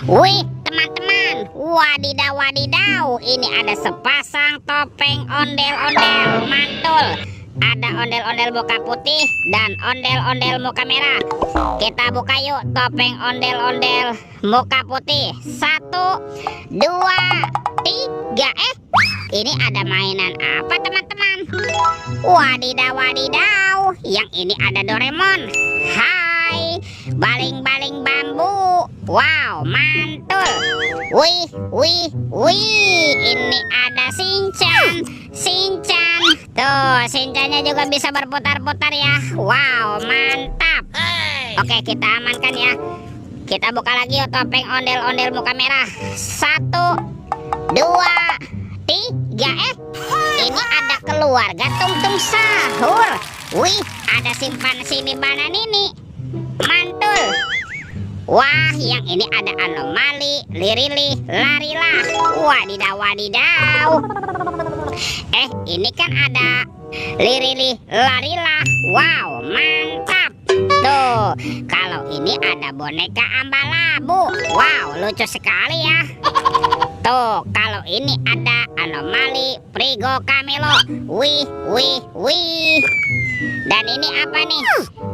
Wih, teman-teman, wadidaw wadidaw, ini ada sepasang topeng ondel-ondel mantul. Ada ondel-ondel muka putih dan ondel-ondel muka merah. Kita buka yuk topeng ondel-ondel muka putih. 1, 2, 3. Ini ada mainan apa teman-teman? Wadidaw wadidaw, yang ini ada Doraemon. Hai, baling-baling bambu. Wow, mantul. Wih, wih, wih, ini ada Shinchan. Shinchan. Tuh, Shinchannya juga bisa berputar-putar ya. Wow, mantap. Oke, kita amankan ya. Kita buka lagi yuk topeng ondel-ondel muka merah. 1, 2, 3. Ini ada keluarga Tung-Tung Sahur. Wih, ada simpan sini banan ini. Mantul. Wah, yang ini ada anomali, lirili, larilah. Wadidaw wadidaw. Ini kan ada lirili, larilah. Wow, mantap. Tuh, kalau ini ada boneka Ambalabu. Wow, lucu sekali ya. Tuh, kalau ini ada anomali Prigo Camelo. Wih, wih, wih. Dan ini apa nih?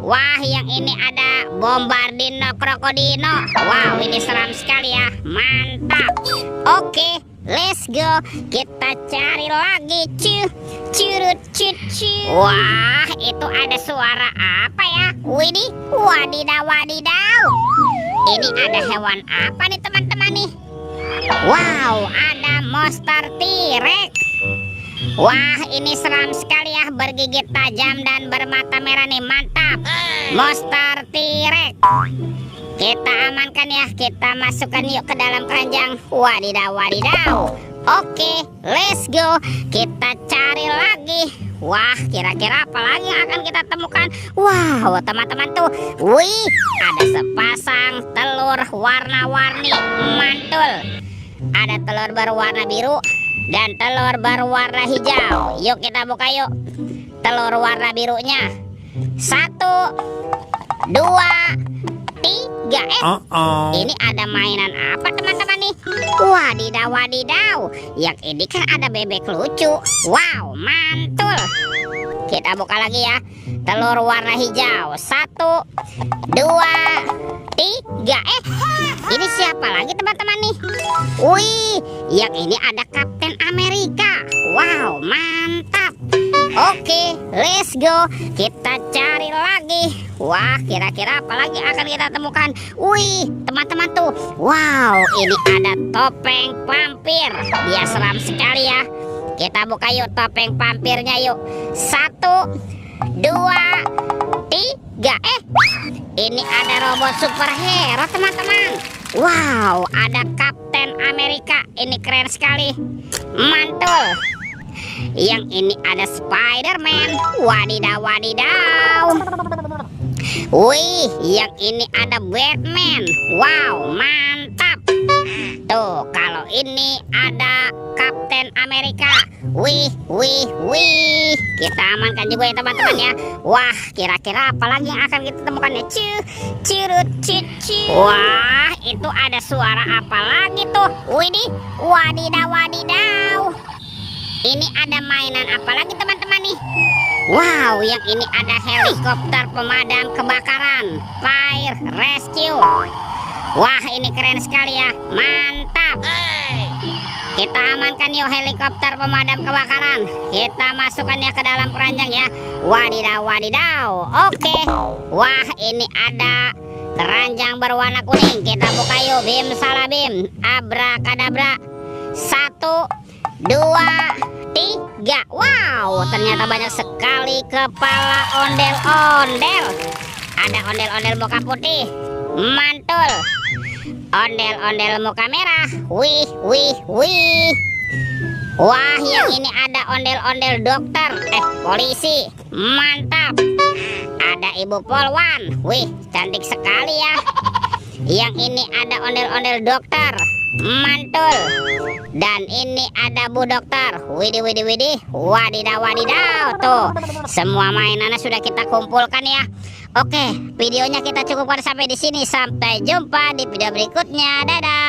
Wah, yang ini ada Bombardino Krokodino. Wow, ini seram sekali ya. Mantap. Oke, let's go. Kita cari lagi. Curut. Wah, itu ada suara apa ya? Widih, wadidaw wadidaw. Ini ada hewan apa nih teman-teman nih? Wow, ada monster T-Rex. Wah, ini seram sekali ya, bergigit tajam dan bermata merah nih, mantap. Monster T-Rex. Kita amankan ya, kita masukkan yuk ke dalam keranjang. Wadidaw wadidaw. Oke, let's go. Kita cari lagi. Wah, kira-kira apa lagi yang akan kita temukan? Wow, teman-teman tuh. Wih, ada sepasang telur warna-warni, mantul. Ada telur berwarna biru dan telur berwarna hijau. Yuk kita buka yuk telur warna birunya. 1, 2, 3. Ini ada mainan apa teman-teman nih? Wadidaw wadidaw, yang ini kan ada bebek lucu. Wow, mantul. Kita buka lagi ya telur warna hijau. 1, 2, 3. Ini siapa lagi teman-teman nih? Wih, yang ini ada Kapten Amerika. Wow, mantap. Oke, let's go. Kita cari lagi. Wah, kira-kira apa lagi akan kita temukan? Wih, teman-teman tuh. Wow, ini ada topeng vampir. Dia seram sekali ya. Kita buka yuk topeng vampirnya yuk. 1, 2, 3. Ini ada robot superhero teman-teman. Wow, ada Kapten Amerika. Ini keren sekali. Mantul. Yang ini ada Spider-Man. Wadidaw wadidaw. Wih, yang ini ada Batman. Wow, mantap. Tuh, kalau ini ada Kapten Amerika. Wih, wih, wih. Kita amankan juga ya teman-teman ya. Wah, kira-kira apa lagi yang akan kita temukan ya? Curut. Wah, itu ada suara apa lagi tuh? Widih, wadidaw wadidaw. Ini ada mainan apa lagi teman-teman nih? Wow, yang ini ada helikopter pemadam kebakaran, fire rescue. Wah, ini keren sekali ya, mantap. Kita amankan yuk helikopter pemadam kebakaran. Kita masukkannya ke dalam keranjang ya. Wadidaw wadidaw. Oke. Wah, ini ada keranjang berwarna kuning. Kita buka yuk, bim salabim, abrakadabra. 1, 2, 3. Wow, ternyata banyak sekali kepala ondel-ondel. Ada ondel-ondel muka putih, mantul. Ondel-ondel muka merah. Wih, wih, wih. Wah, yang ini ada ondel-ondel dokter, polisi, mantap. Ada ibu polwan. Wih, cantik sekali ya. Yang ini ada ondel-ondel dokter, mantul. Dan ini ada Bu Dokter. Widih, widih, widih. Wadidaw, wadidaw. Tuh, semua mainannya sudah kita kumpulkan ya. Oke, videonya kita cukupkan sampai di sini. Sampai jumpa di video berikutnya. Dadah.